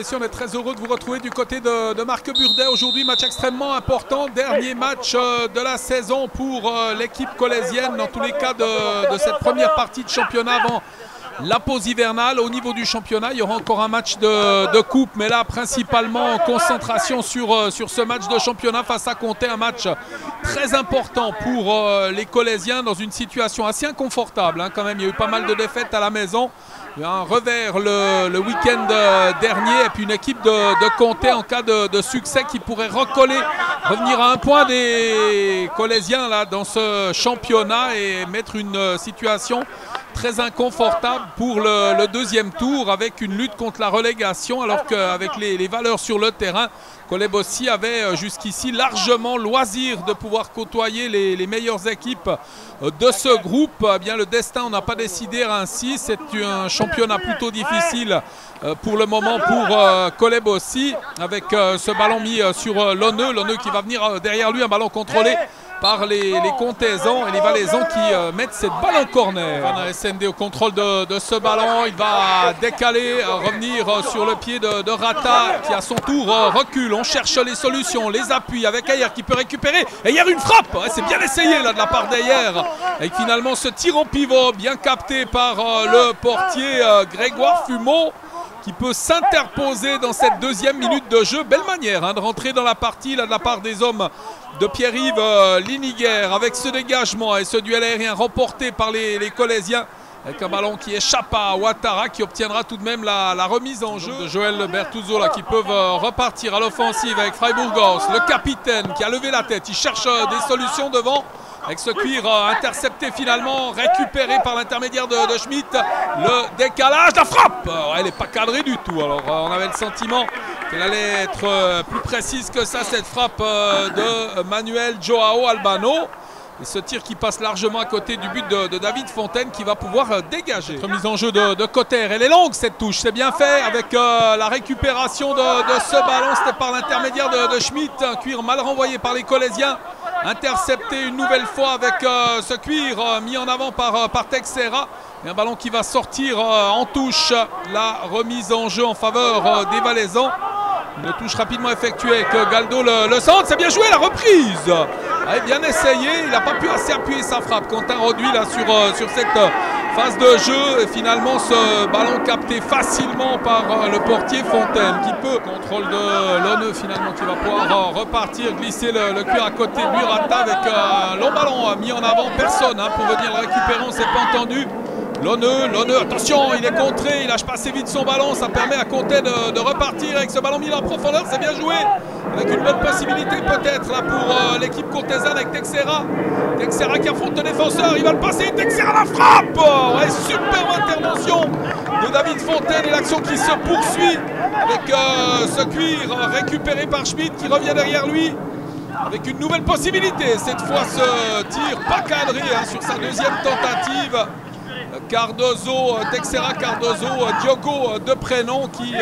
messieurs, on est très heureux de vous retrouver du côté de Marc Burdet. Aujourd'hui, match extrêmement important, dernier match de la saison pour l'équipe colésienne, dans tous les cas de cette première partie de championnat avant la pause hivernale. Au niveau du championnat, il y aura encore un match de coupe, mais là principalement en concentration sur ce match de championnat face à Comté, un match très important pour les colésiens dans une situation assez inconfortable hein, quand même. Il y a eu pas mal de défaites à la maison. Il y a un revers le week-end dernier et puis une équipe de Comté en cas de succès qui pourrait revenir à un point des colésiens là, dans ce championnat et mettre une situation très inconfortable pour le deuxième tour avec une lutte contre la relégation, alors qu'avec les valeurs sur le terrain, Kolebossi avait jusqu'ici largement loisir de pouvoir côtoyer les meilleures équipes de ce groupe. Eh bien, le destin, on n'a pas décidé ainsi. C'est un championnat plutôt difficile pour le moment pour Kolebossi, avec ce ballon mis sur Lonneux qui va venir derrière lui, un ballon contrôlé par les Contaisans et les Valaisans qui mettent cette balle en corner. Vanna SND au contrôle de ce ballon, il va décaler, revenir sur le pied de Rata qui à son tour recule. On cherche les solutions, les appuis avec Ayer qui peut récupérer. Ayer, une frappe, c'est bien essayé là de la part d'Ayer. Et finalement ce tir en pivot bien capté par le portier Grégoire Fumeau, qui peut s'interposer dans cette deuxième minute de jeu. Belle manière hein, de rentrer dans la partie là, de la part des hommes de Pierre-Yves Liniguère, avec ce dégagement et ce duel aérien remporté par les Colésiens, avec un ballon qui échappe à Ouattara, qui obtiendra tout de même la remise en jeu de Joël Bertuzzo là, qui peuvent repartir à l'offensive avec Freiburgos, le capitaine qui a levé la tête, il cherche des solutions devant. Avec ce cuir intercepté finalement, récupéré par l'intermédiaire de Schmitt. Le décalage, la frappe, elle n'est pas cadrée du tout. Alors on avait le sentiment qu'elle allait être plus précise que ça, cette frappe de Manuel Joao Albano. Et ce tir qui passe largement à côté du but de David Fontaine qui va pouvoir dégager. Remise en jeu de Cotter. Elle est longue cette touche, c'est bien fait avec la récupération de ce ballon. C'était par l'intermédiaire de Schmitt. Un cuir mal renvoyé par les Colésiens. Intercepté une nouvelle fois avec ce cuir mis en avant par Texera. Et un ballon qui va sortir en touche. La remise en jeu en faveur des Valaisans. Une touche rapidement effectuée avec Galdo le centre. C'est bien joué, la reprise. Allez, bien essayé. Il n'a pas pu assez appuyer sa frappe. Quentin Roduit là sur cette phase de jeu. Et finalement ce ballon capté facilement par le portier Fontaine qui peut. Contrôle de Lonneux finalement qui va pouvoir repartir, glisser le cuir à côté de lui. Rata avec un long ballon mis en avant. Personne hein, pour venir le récupérer, on ne s'est pas entendu. Lonneux, attention, il est contré, il lâche pas assez vite son ballon, ça permet à Comté de repartir avec ce ballon mis en profondeur, c'est bien joué, avec une bonne possibilité peut-être là pour l'équipe courtésane avec Texera. Texera qui affronte le défenseur, il va le passer, Texera la frappe. Ouais, superbe intervention de David Fontaine et l'action qui se poursuit avec ce cuir récupéré par Schmitt qui revient derrière lui. Avec une nouvelle possibilité, cette fois ce tir pas cadré hein, sur sa deuxième tentative. Cardozo, Texera Cardozo, Diogo de prénom qui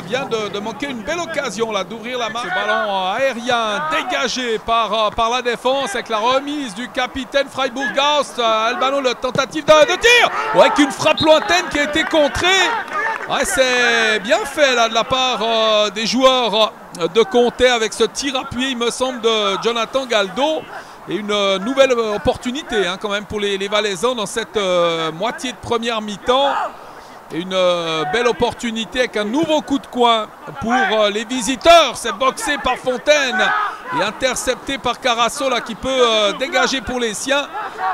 vient de manquer une belle occasion là d'ouvrir la marque. Ce ballon aérien dégagé par la défense avec la remise du capitaine Freiburgos. Albano, le tentative de tir avec une frappe lointaine qui a été contrée. Ouais, c'est bien fait là de la part des joueurs de Comté avec ce tir appuyé il me semble de Jonathan Galdo. Et une nouvelle opportunité hein, quand même pour les Valaisans dans cette moitié de première mi-temps. Et une belle opportunité avec un nouveau coup de coin pour les visiteurs. C'est boxé par Fontaine et intercepté par Carasso là, qui peut dégager pour les siens.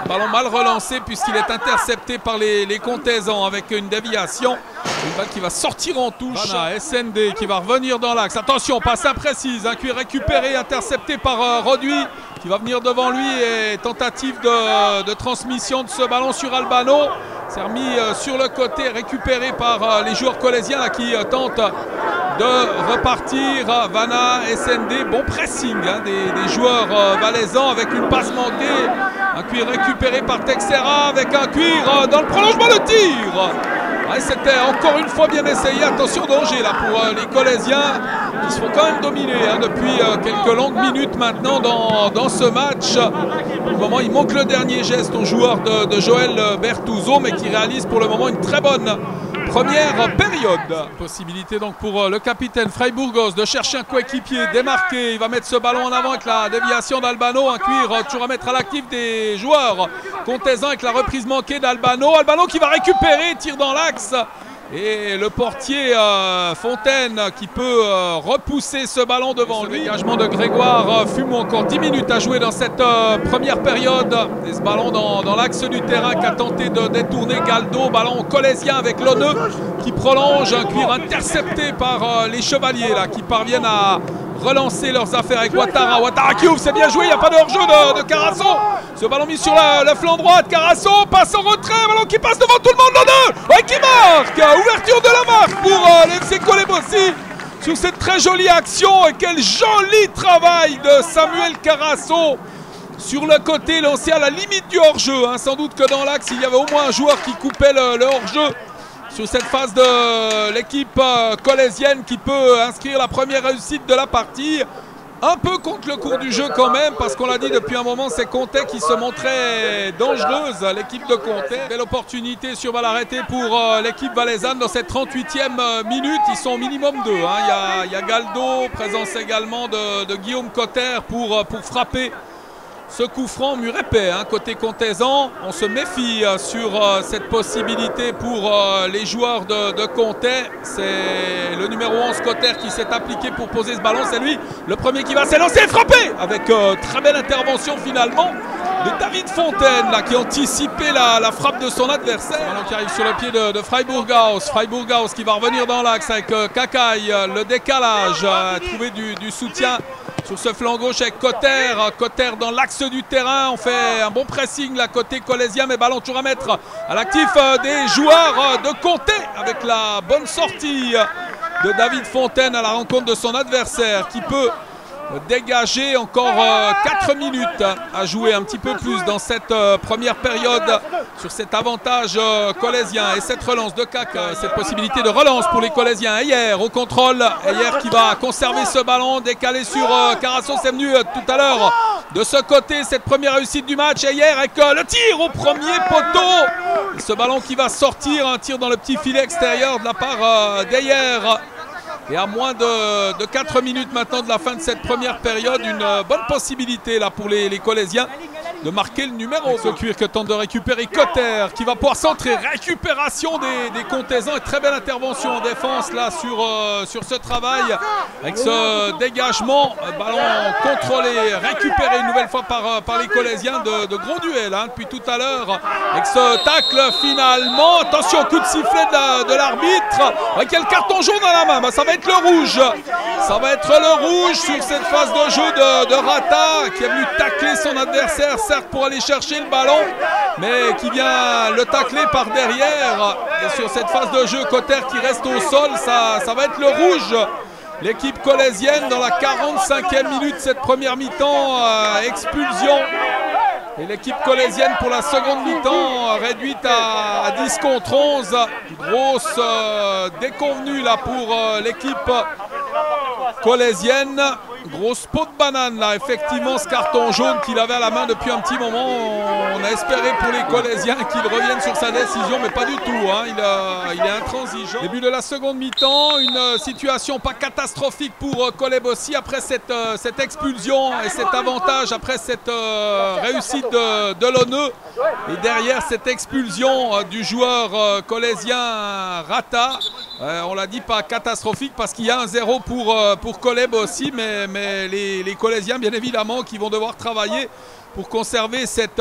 Un ballon mal relancé puisqu'il est intercepté par les Contaisans avec une déviation. Une balle qui va sortir en touche. Vanna SND qui va revenir dans l'axe. Attention, passe imprécise. Un cuir récupéré, intercepté par Roduit qui va venir devant lui et tentative de transmission de ce ballon sur Albano. C'est remis sur le côté, récupéré par les joueurs colésiens là, qui tentent de repartir. Vanna SND, bon pressing hein, des joueurs valaisans avec une passe manquée. Un cuir récupéré par Texera avec un cuir dans le prolongement de tir. Ouais, c'était encore une fois bien essayé. Attention, danger là pour les Colésiens. qui se font quand même dominer depuis quelques longues minutes maintenant dans ce match. Pour le moment, il manque le dernier geste aux joueurs de Joël Bertuzzo, mais qui réalise pour le moment une très bonne première période. Possibilité donc pour le capitaine Freiburgos de chercher un coéquipier démarqué. Il va mettre ce ballon en avant avec la déviation d'Albano. Un cuir toujours à mettre à l'actif des joueurs contaisans avec la reprise manquée d'Albano. Albano qui va récupérer, tire dans l'axe. Et le portier Fontaine qui peut repousser ce ballon devant lui. Dégagement de Grégoire Fumon, encore 10 minutes à jouer dans cette première période. Et ce ballon dans l'axe du terrain qui a tenté de détourner Galdo. Ballon colésien avec Lonneux qui prolonge, un cuir intercepté par les Chevaliers là, qui parviennent à relancer leurs affaires avec Ouattara. Ouattara qui ouvre, c'est bien joué, il n'y a pas de hors-jeu de Carasso. Ce ballon mis sur le flanc droit de Carasso, passe en retrait, ballon qui passe devant tout le monde, Lonneux, qui marque. Ouverture de la marque pour l'FC Colebosi sur cette très jolie action. Et quel joli travail de Samuel Carasso sur le côté, lancé à la limite du hors-jeu. Sans doute que dans l'axe, il y avait au moins un joueur qui coupait le hors-jeu sur cette phase de l'équipe colésienne qui peut inscrire la première réussite de la partie. Un peu contre le cours du jeu quand même, parce qu'on l'a dit depuis un moment, c'est Comté qui se montrait dangereuse, l'équipe de Comté. Belle opportunité sur balle arrêtée pour l'équipe valaisanne dans cette 38e minute. Ils sont au minimum deux. Il y a Galdo, présence également de Guillaume Cotter pour frapper ce coup franc Murépé, côté contaisan. On se méfie sur cette possibilité pour les joueurs de Comté. C'est le numéro 11 Cotter qui s'est appliqué pour poser ce ballon. C'est lui le premier qui va s'élancer et frapper avec très belle intervention finalement de David Fontaine là, qui a anticipé la frappe de son adversaire. Ballon qui arrive sur le pied de Freiburghaus. Freiburghaus qui va revenir dans l'axe avec Kakai. Le décalage, trouver du soutien sur ce flanc gauche avec Cotter. Cotter dans l'axe du terrain. On fait un bon pressing là côté colésien, mais ballon toujours à mettre à l'actif des joueurs de Comté avec la bonne sortie de David Fontaine à la rencontre de son adversaire qui peut dégager. Encore 4 minutes à jouer, un petit peu plus dans cette première période sur cet avantage colésien. Et cette relance de Kaka, cette possibilité de relance pour les colésiens. Hier au contrôle, hier qui va conserver ce ballon décalé sur Carasso. C'est venu tout à l'heure de ce côté, cette première réussite du match. Et hier avec le tir au premier poteau. Et ce ballon qui va sortir, un tir dans le petit filet extérieur de la part d'Ayer. Et à moins de 4 minutes maintenant de la fin de cette première période, une bonne possibilité là pour les colésiens de marquer le numéro. Ce cuir que tente de récupérer Cotter qui va pouvoir centrer. Récupération des contaisans et très belle intervention en défense là sur ce travail avec ce dégagement. Ballon contrôlé, récupéré une nouvelle fois par les colésiens. De gros duels depuis tout à l'heure avec ce tacle finalement. Attention au coup de sifflet de l'arbitre avec le carton jaune à la main. Ça va être le rouge. Ça va être le rouge sur cette phase de jeu de Rata qui est venu tacler son adversaire, certes pour aller chercher le ballon, mais qui vient le tacler par derrière. Et sur cette phase de jeu, Cotter qui reste au sol, ça va être le rouge. L'équipe colésienne dans la 45e minute, cette première mi-temps, expulsion. Et l'équipe colésienne pour la seconde mi-temps réduite à 10 contre 11. Grosse déconvenue là pour l'équipe colésienne. Grosse peau de banane là, effectivement ce carton jaune qu'il avait à la main depuis un petit moment. On a espéré pour les colésiens qu'il revienne sur sa décision, mais pas du tout. Il est intransigeant. Début de la seconde mi-temps, une situation pas catastrophique pour Colebosi après cette expulsion et cet avantage après cette réussite de Lonneux. Et derrière cette expulsion du joueur colésien Rata. On l'a dit pas catastrophique parce qu'il y a un 0 pour Colebosi, mais les colésiens bien évidemment qui vont devoir travailler pour conserver cet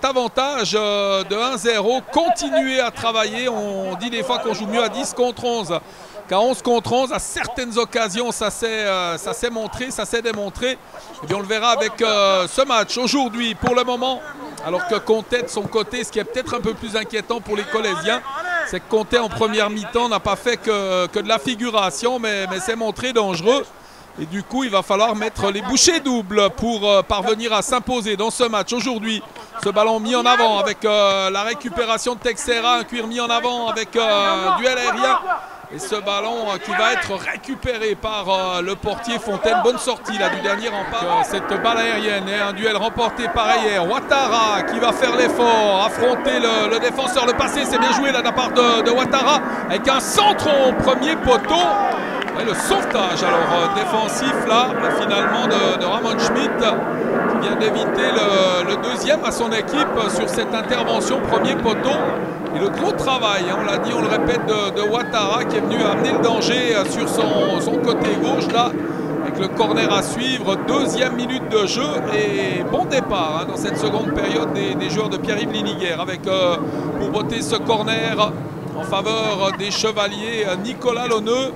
avantage de 1-0, continuer à travailler. On dit des fois qu'on joue mieux à 10 contre 11 qu'à 11 contre 11. À certaines occasions ça s'est montré, ça s'est démontré. Et bien on le verra avec ce match aujourd'hui. Pour le moment, alors que Comté de son côté, ce qui est peut-être un peu plus inquiétant pour les colésiens, c'est que Comté en première mi-temps n'a pas fait que de la figuration, mais s'est montré dangereux. Et du coup, il va falloir mettre les bouchées doubles pour parvenir à s'imposer dans ce match aujourd'hui. Ce ballon mis en avant avec la récupération de Texera, un cuir mis en avant avec un duel aérien. Et ce ballon qui va être récupéré par le portier Fontaine. Bonne sortie là du dernier rempart. Cette balle aérienne et un duel remporté par Ayer. Ouattara qui va faire l'effort, affronter le défenseur. Le passé, c'est bien joué là de la part de Ouattara avec un centre au premier poteau. Et le sauvetage alors défensif là finalement de Ramon Schmidt qui vient d'éviter le deuxième à son équipe sur cette intervention premier poteau. Et le gros travail, on l'a dit, on le répète, de Ouattara qui est venu amener le danger sur son côté gauche là, avec le corner à suivre. Deuxième minute de jeu et bon départ dans cette seconde période des joueurs de Pierre-Yves Liniguère avec pour botter ce corner en faveur des Chevaliers Nicolas Lonneux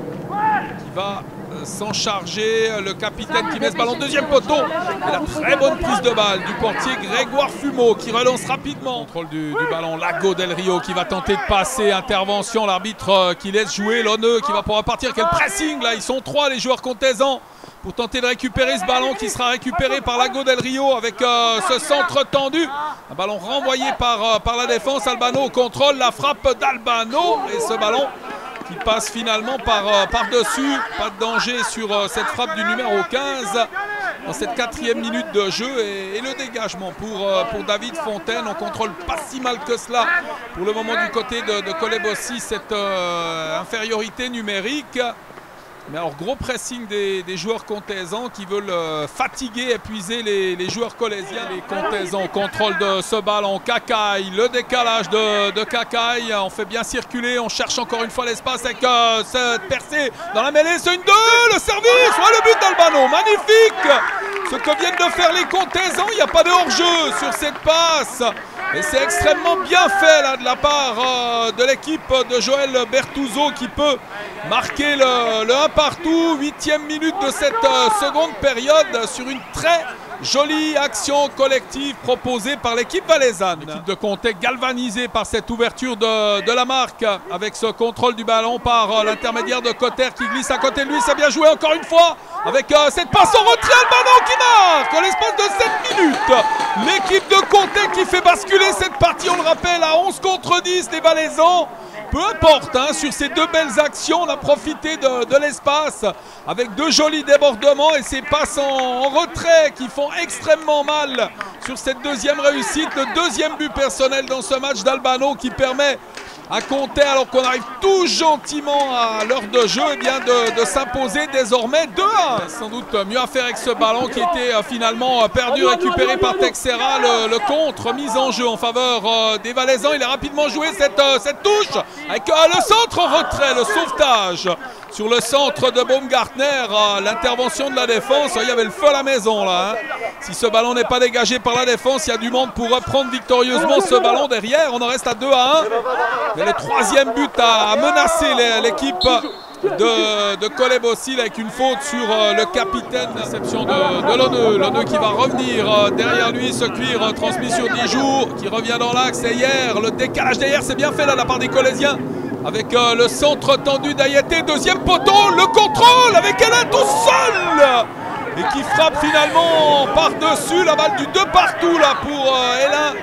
qui va s'en charger, le capitaine qui met ce ballon deuxième poteau et la très bonne prise de balle du portier Grégoire Fumeau qui relance rapidement. Contrôle du ballon, Lago Del Rio qui va tenter de passer, intervention, l'arbitre qui laisse jouer, Lonneux qui va pouvoir partir, quel pressing là, ils sont trois les joueurs contaisants pour tenter de récupérer ce ballon qui sera récupéré par Lago Del Rio avec ce centre tendu, un ballon renvoyé par la défense. Albano contrôle la frappe d'Albano et ce ballon qui passe finalement par-dessus. Pas de danger sur cette frappe du numéro 15 dans cette 4e minute de jeu. Et le dégagement pour David Fontaine. On contrôle pas si mal que cela pour le moment du côté de Colebossi, cette infériorité numérique. Mais alors gros pressing des joueurs contaisans qui veulent fatiguer, épuiser les joueurs colaisiens. Les contaisans au contrôle de ce ballon. Kakaï, le décalage de Kakaï. On fait bien circuler, on cherche encore une fois l'espace avec cette percée dans la mêlée. C'est une 2, le service, ouais, le but d'Albano, magnifique. Ce que viennent de faire les contaisans, il n'y a pas de hors-jeu sur cette passe. Et c'est extrêmement bien fait là de la part de l'équipe de Joël Bertuzzo qui peut marquer le 1 partout. 8e minute de cette seconde période sur une très jolie action collective proposée par l'équipe valaisanne. L'équipe de Comté galvanisée par cette ouverture de la marque avec ce contrôle du ballon par l'intermédiaire de Cotter qui glisse à côté de lui. C'est bien joué encore une fois avec cette passe en retrait. Albano qui marque en l'espace de 7 minutes. L'équipe de Comté qui fait basculer cette partie, on le rappelle, à 11 contre 10 des Valaisans. Peu importe, sur ces deux belles actions, on a profité de l'espace avec deux jolis débordements et ces passes en retrait qui font extrêmement mal sur cette deuxième réussite. Le deuxième but personnel dans ce match d'Albano qui permet à Comté, alors qu'on arrive tout gentiment à l'heure de jeu, eh bien de s'imposer désormais 2-1. Sans doute mieux à faire avec ce ballon qui était finalement perdu, récupéré par Texera. Le contre, mise en jeu en faveur des Valaisans. Il a rapidement joué cette touche avec le centre en retrait, le sauvetage sur le centre de Baumgartner. L'intervention de la défense, il y avait le feu à la maison là. Si ce ballon n'est pas dégagé par la défense, il y a du monde pour reprendre victorieusement ce ballon derrière. On en reste à 2-1. Et le troisième but a menacé l'équipe de Colebossi avec une faute sur le capitaine. Réception de Lonneux. Lonneux qui va revenir derrière lui, ce cuir transmis sur Dijoux qui revient dans l'axe. Et hier, le décalage derrière, c'est bien fait là de la part des Colaisiens avec le centre tendu d'Ayete. Deuxième poteau, le contrôle avec Alain tout seul et qui frappe finalement par-dessus la balle du 2 partout là pour Alain.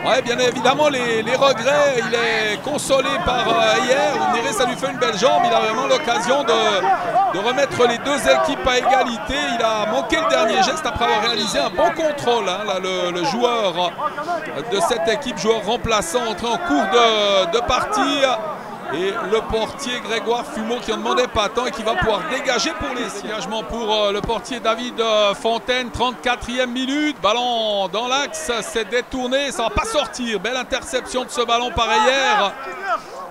Ouais, bien évidemment, les regrets, il est consolé par hier. Vous me direz, ça lui fait une belle jambe. Il a vraiment l'occasion de remettre les deux équipes à égalité. Il a manqué le dernier geste après avoir réalisé un bon contrôle. Là, le joueur de cette équipe, joueur remplaçant, entré en cours de partie. Et le portier Grégoire Fumeau qui en demandait pas tant et qui va pouvoir dégager pour les engagements pour le portier David Fontaine. 34e minute, ballon dans l'axe, c'est détourné, ça va pas sortir. Belle interception de ce ballon par Ayer.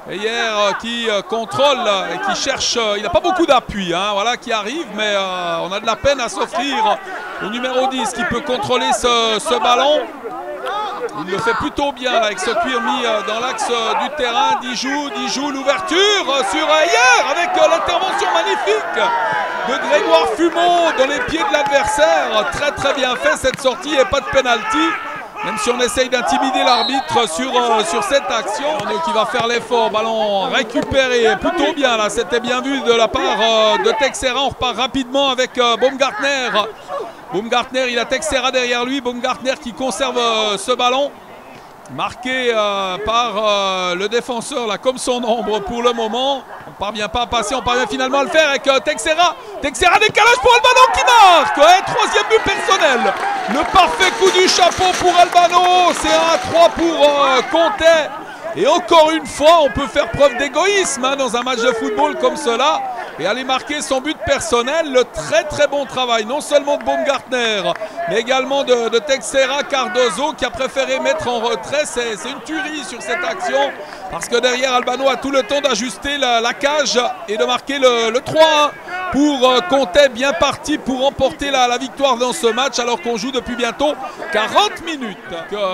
Ayer qui contrôle et qui cherche, il n'a pas beaucoup d'appui, voilà, qui arrive, mais on a de la peine à s'offrir au numéro 10 qui peut contrôler ce ballon. Il le fait plutôt bien là, avec ce cuir mis dans l'axe du terrain. Dijoux, l'ouverture sur Ayer avec l'intervention magnifique de Grégoire Fumeau dans les pieds de l'adversaire. Très très bien fait cette sortie et pas de penalty. Même si on essaye d'intimider l'arbitre sur cette action. Lonneux qui va faire l'effort, ballon récupéré plutôt bien là. C'était bien vu de la part de Texera. On repart rapidement avec Baumgartner. Baumgartner, il a Texera derrière lui. Baumgartner qui conserve ce ballon. Marqué par le défenseur là, comme son ombre pour le moment. On parvient pas à passer, on parvient finalement à le faire avec Texeira. Texeira, décalage pour Albano qui marque. Ouais, troisième but personnel. Le parfait coup du chapeau pour Albano. C'est 1-3 pour Contais. Et encore une fois, on peut faire preuve d'égoïsme dans un match de football comme cela et aller marquer son but personnel. Le très bon travail, non seulement de Baumgartner, mais également de Texeira Cardozo qui a préféré mettre en retrait. C'est une tuerie sur cette action parce que derrière, Albano a tout le temps d'ajuster la cage et de marquer le 3-1 pour Contais, bien parti pour remporter la victoire dans ce match alors qu'on joue depuis bientôt 40 minutes.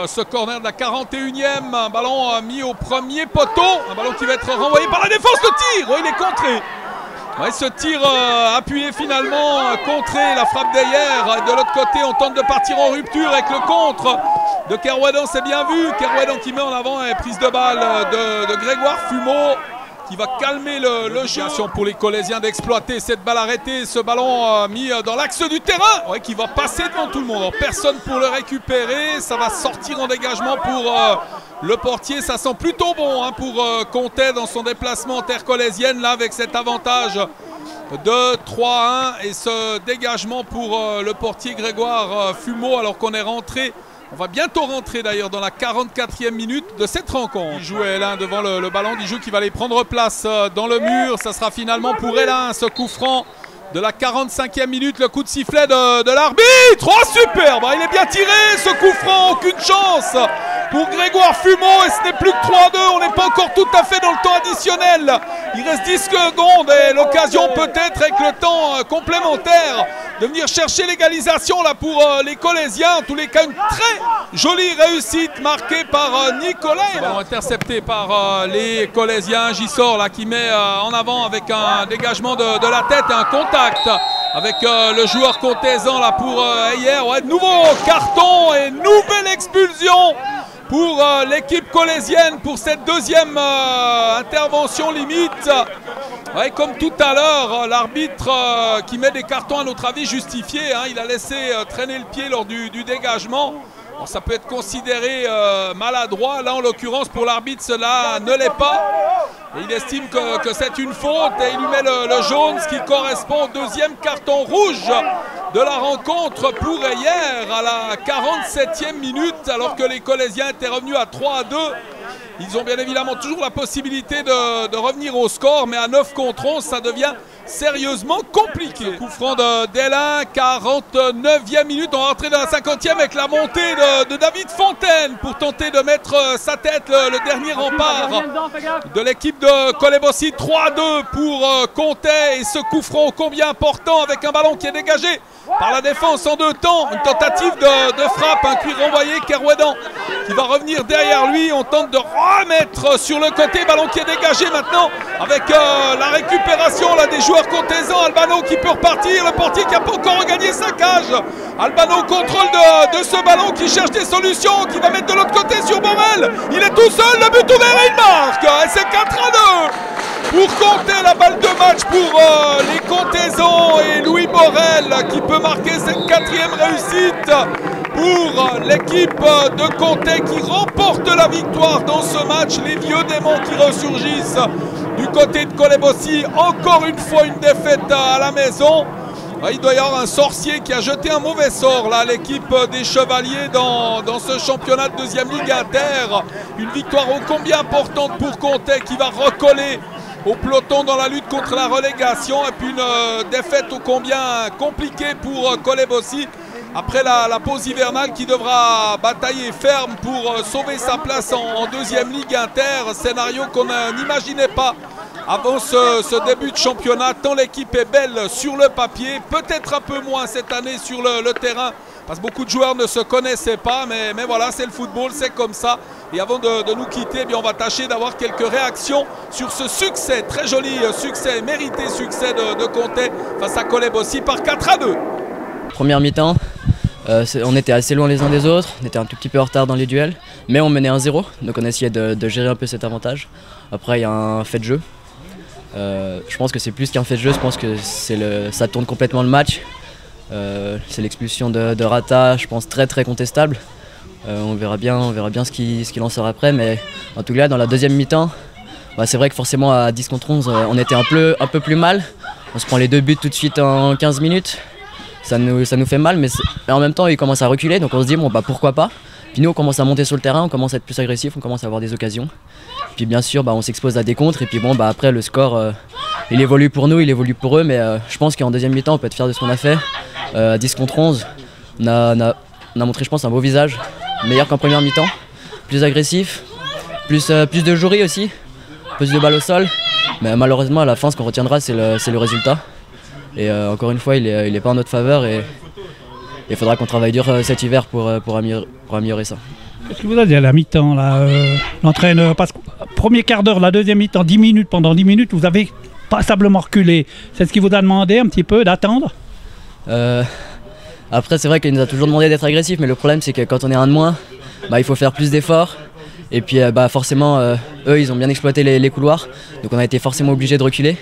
Ce corner de la 41e, un ballon mis au premier poteau, un ballon qui va être renvoyé par la défense, le tir, il est contré. Ouais, ce tir appuyé finalement, contré, la frappe d'hier. De l'autre côté, on tente de partir en rupture avec le contre de Kerouadan, c'est bien vu. Kerouadan qui met en avant une prise de balle de Grégoire Fumeau qui va calmer le jeu pour les Colésiens d'exploiter cette balle arrêtée, ce ballon mis dans l'axe du terrain, ouais, qui va passer devant tout le monde. Alors, personne pour le récupérer, ça va sortir en dégagement pour le portier. Ça sent plutôt bon pour Contais dans son déplacement en terre colésienne là avec cet avantage de 3-1 et ce dégagement pour le portier Grégoire Fumeau alors qu'on est rentré. On va bientôt rentrer d'ailleurs dans la 44e minute de cette rencontre. Il joue Hélin devant le ballon, Dijoux qui va aller prendre place dans le mur. Ça sera finalement pour Hélin ce coup franc de la 45e minute, le coup de sifflet de l'arbitre. Oh superbe, il est bien tiré ce coup franc, aucune chance pour Grégoire Fumeau et ce n'est plus que 3-2, on n'est pas encore tout à fait dans le temps additionnel. Il reste 10 secondes et l'occasion peut-être avec le temps complémentaire de venir chercher l'égalisation là pour les Colésiens. En tous les cas, une très jolie réussite marquée par Nicolas. Ballon intercepté par les Colésiens. Gissor là qui met en avant avec un dégagement de la tête et un contact avec le joueur contaisan là pour hier. Ouais, nouveau carton et nouvelle expulsion pour l'équipe colésienne pour cette deuxième intervention limite. Ouais, comme tout à l'heure, l'arbitre qui met des cartons à notre avis justifiés, il a laissé traîner le pied lors du dégagement. Bon, ça peut être considéré maladroit, là en l'occurrence pour l'arbitre cela ne l'est pas. Et il estime que c'est une faute et il lui met le jaune, ce qui correspond au deuxième carton rouge de la rencontre pour hier à la 47e minute alors que les Colésiens étaient revenus à 3-2. Ils ont bien évidemment toujours la possibilité de revenir au score, mais à 9 contre 11, ça devient sérieusement compliqué. Coup franc d'Hélin, 49e minute, on va rentrer dans la 50e avec la montée de David Fontaine pour tenter de mettre sa tête, le dernier rempart de l'équipe de Colebossi. 3-2 pour Contais et ce coup franc combien important avec un ballon qui est dégagé par la défense en deux temps. Une tentative de frappe, un cuir renvoyé, Kerouadan qui va revenir derrière lui. On tente de remettre sur le côté, ballon qui est dégagé maintenant avec la récupération là, des joueurs contaisans. Albano qui peut repartir, le portier qui n'a pas encore regagné sa cage. Albano contrôle de ce ballon qui cherche des solutions, qui va mettre de l'autre côté sur Morel. Il est tout seul, le but ouvert et il marque. Et c'est 4-2 pour compter la balle de match pour les contaisans et Louis Morel qui peut marquer cette 4e réussite pour l'équipe de Contais qui remporte la victoire dans ce match. Les vieux démons qui ressurgissent du côté de Colebossi. Encore une fois une défaite à la maison. Il doit y avoir un sorcier qui a jeté un mauvais sort là, l'équipe des Chevaliers dans ce championnat de deuxième ligue inter. Une victoire ô combien importante pour Contais qui va recoller au peloton dans la lutte contre la relégation. Et puis une défaite ô combien compliquée pour Colebossi après la pause hivernale qui devra batailler ferme pour sauver sa place en deuxième ligue inter. Scénario qu'on n'imaginait pas avant ce début de championnat, tant l'équipe est belle sur le papier, peut-être un peu moins cette année sur le terrain, parce que beaucoup de joueurs ne se connaissaient pas, mais voilà, c'est le football, c'est comme ça. Et avant de nous quitter, eh bien, on va tâcher d'avoir quelques réactions sur ce succès, très joli succès, mérité succès de Contais face à Colebossi par 4-2. Première mi-temps, on était assez loin les uns des autres, on était un tout petit peu en retard dans les duels, mais on menait 1-0, donc on essayait de gérer un peu cet avantage. Après, il y a un fait de jeu. Je pense que c'est plus qu'un fait de jeu, je pense que ça tourne complètement le match. C'est l'expulsion de Rata, je pense très contestable. On verra bien ce qu'il en sort après, mais en tout cas dans la deuxième mi-temps, bah, c'est vrai que forcément à 10 contre 11, on était un peu plus mal. On se prend les 2 buts tout de suite en 15 minutes. Ça nous fait mal, mais en même temps, ils commencent à reculer, donc on se dit, bon, bah, pourquoi pas. Puis nous, on commence à monter sur le terrain, on commence à être plus agressif, on commence à avoir des occasions. Puis bien sûr, bah, on s'expose à des contres, et puis bon, bah, après, le score, il évolue pour nous, il évolue pour eux, mais je pense qu'en deuxième mi-temps, on peut être fier de ce qu'on a fait. 10 contre 11, on a montré, je pense, un beau visage, meilleur qu'en première mi-temps, plus agressif, plus de jouerie aussi, plus de balles au sol. Mais malheureusement, à la fin, ce qu'on retiendra, c'est le résultat. Et encore une fois, il est pas en notre faveur et il faudra qu'on travaille dur cet hiver pour améliorer ça. Qu'est-ce que vous avez dit à la mi-temps, l'entraîneur? Parce que premier quart d'heure, la deuxième mi-temps, 10 minutes, pendant 10 minutes, vous avez passablement reculé. C'est ce qu'il vous a demandé un petit peu d'attendre? Après, c'est vrai qu'il nous a toujours demandé d'être agressif, mais le problème, c'est que quand on est un de moins, bah, il faut faire plus d'efforts. Et puis bah, forcément, eux, ils ont bien exploité les couloirs. Donc on a été forcément obligé de reculer,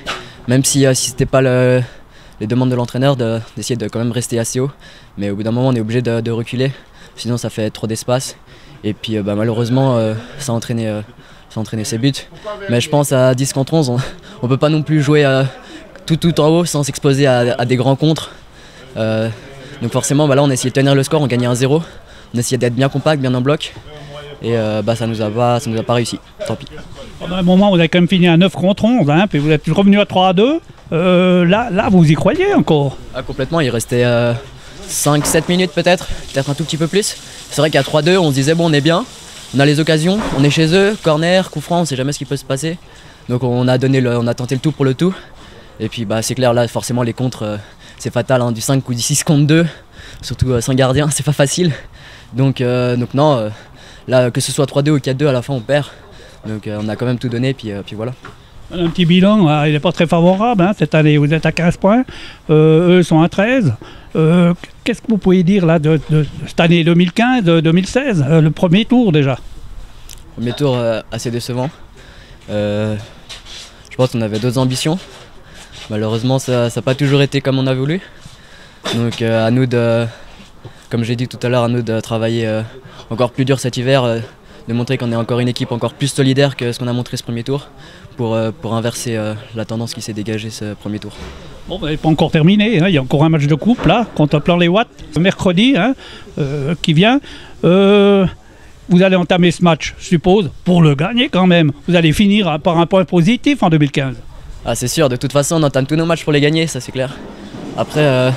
même si c'était pas les demandes de l'entraîneur d'essayer de quand même rester assez haut. Mais au bout d'un moment, on est obligé de reculer, sinon ça fait trop d'espace. Et puis bah, malheureusement, ça a entraîné ses buts. Mais je pense à 10 contre 11, on peut pas non plus jouer tout en haut sans s'exposer à des grands contres. Donc forcément, bah, là, on a essayé de tenir le score, on gagnait 1-0. On a essayé d'être bien compact, bien en bloc. Et bah, ça nous a pas réussi, tant pis. Pendant un moment, vous avez quand même fini à 9 contre 11, hein, puis vous êtes revenu à 3-2. Là, vous y croyez encore? Complètement, il restait 5-7 minutes peut-être un tout petit peu plus. C'est vrai qu'à 3-2, on se disait bon, on est bien, on a les occasions, on est chez eux, corner, coup franc, on sait jamais ce qui peut se passer. Donc on a tenté le tout pour le tout. Et puis bah, c'est clair, là forcément les contres, c'est fatal, hein, du 5 ou du 6 contre 2, surtout sans gardien, c'est pas facile. Donc non, là que ce soit 3-2 ou 4-2, à la fin on perd. Donc on a quand même tout donné, puis voilà. Un petit bilan, il n'est pas très favorable, hein, cette année. Vous êtes à 15 points, eux sont à 13. Qu'est-ce que vous pouvez dire là, de cette année 2015-2016, le premier tour déjà? Premier tour assez décevant. Je pense qu'on avait d'autres ambitions. Malheureusement, ça n'a pas toujours été comme on a voulu. Donc à nous comme j'ai dit tout à l'heure, à nous de travailler encore plus dur cet hiver, de montrer qu'on est encore une équipe encore plus solidaire que ce qu'on a montré ce premier tour, pour inverser la tendance qui s'est dégagée ce premier tour. Bon, vous n'avez pas encore terminé, hein. Il y a encore un match de coupe là, contre Plan-les-Ouates, mercredi, hein, qui vient. Vous allez entamer ce match, je suppose, pour le gagner quand même. Vous allez finir par un point positif en 2015. Ah, c'est sûr, de toute façon on entame tous nos matchs pour les gagner, ça c'est clair. Après,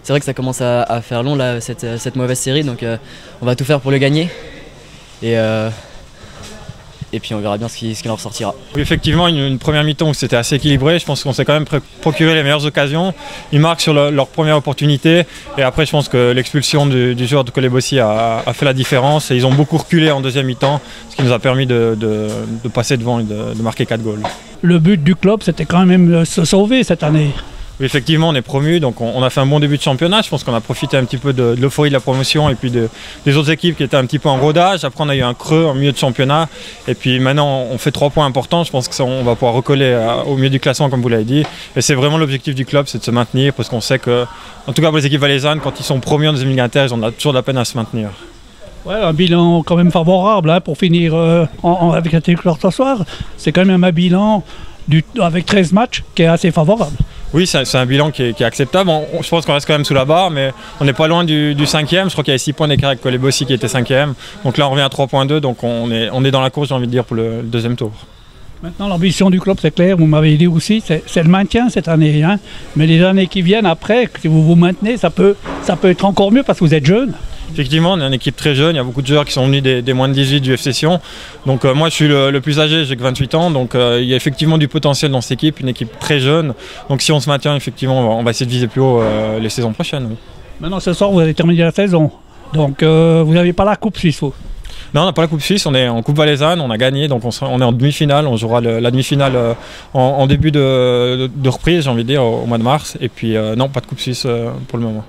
c'est vrai que ça commence à faire long là, cette mauvaise série, donc on va tout faire pour le gagner. Et puis on verra bien ce qu'il en ressortira. Oui, effectivement, une première mi-temps où c'était assez équilibré. Je pense qu'on s'est quand même procuré les meilleures occasions. Ils marquent sur leur première opportunité. Et après, je pense que l'expulsion du joueur de Kolebosi a fait la différence. Et ils ont beaucoup reculé en deuxième mi-temps, ce qui nous a permis de passer devant et de marquer 4 goals. Le but du club, c'était quand même se sauver cette année. Oui, effectivement, on est promu, donc on a fait un bon début de championnat. Je pense qu'on a profité un petit peu de l'euphorie de la promotion et puis des autres équipes qui étaient un petit peu en rodage. Après, on a eu un creux en milieu de championnat. Et puis maintenant, on fait 3 points importants. Je pense qu'on va pouvoir recoller au milieu du classement, comme vous l'avez dit. Et c'est vraiment l'objectif du club, c'est de se maintenir, parce qu'on sait que, en tout cas pour les équipes valaisannes, quand ils sont promus en deuxième ligue inter, ils ont toujours de la peine à se maintenir. Ouais, un bilan quand même favorable, hein, pour finir avec la téléclaire ce soir. C'est quand même un bilan avec 13 matchs qui est assez favorable. Oui, c'est un bilan qui est acceptable. Je pense qu'on reste quand même sous la barre, mais on n'est pas loin du 5e. Je crois qu'il y avait 6 points d'écart avec Kolebosi qui était 5e. Donc là, on revient à 3.2, donc on est dans la course, j'ai envie de dire, pour le deuxième tour. Maintenant, l'ambition du club, c'est clair, vous m'avez dit aussi, c'est le maintien cette année. Hein. Mais les années qui viennent après, si vous vous maintenez, ça peut être encore mieux parce que vous êtes jeune. Effectivement, on est une équipe très jeune, il y a beaucoup de joueurs qui sont venus des moins de 18 du FC Sion. Donc moi je suis le plus âgé, j'ai que 28 ans, donc il y a effectivement du potentiel dans cette équipe, une équipe très jeune. Donc si on se maintient, effectivement, on va essayer de viser plus haut les saisons prochaines. Oui. Maintenant ce soir, vous allez terminer la saison, donc vous n'avez pas la Coupe Suisse. Non, on n'a pas la Coupe Suisse, on est en Coupe valaisanne, on a gagné, donc on est en demi-finale, on jouera la demi-finale en début de reprise, j'ai envie de dire, au mois de mars. Et puis non, pas de Coupe Suisse pour le moment.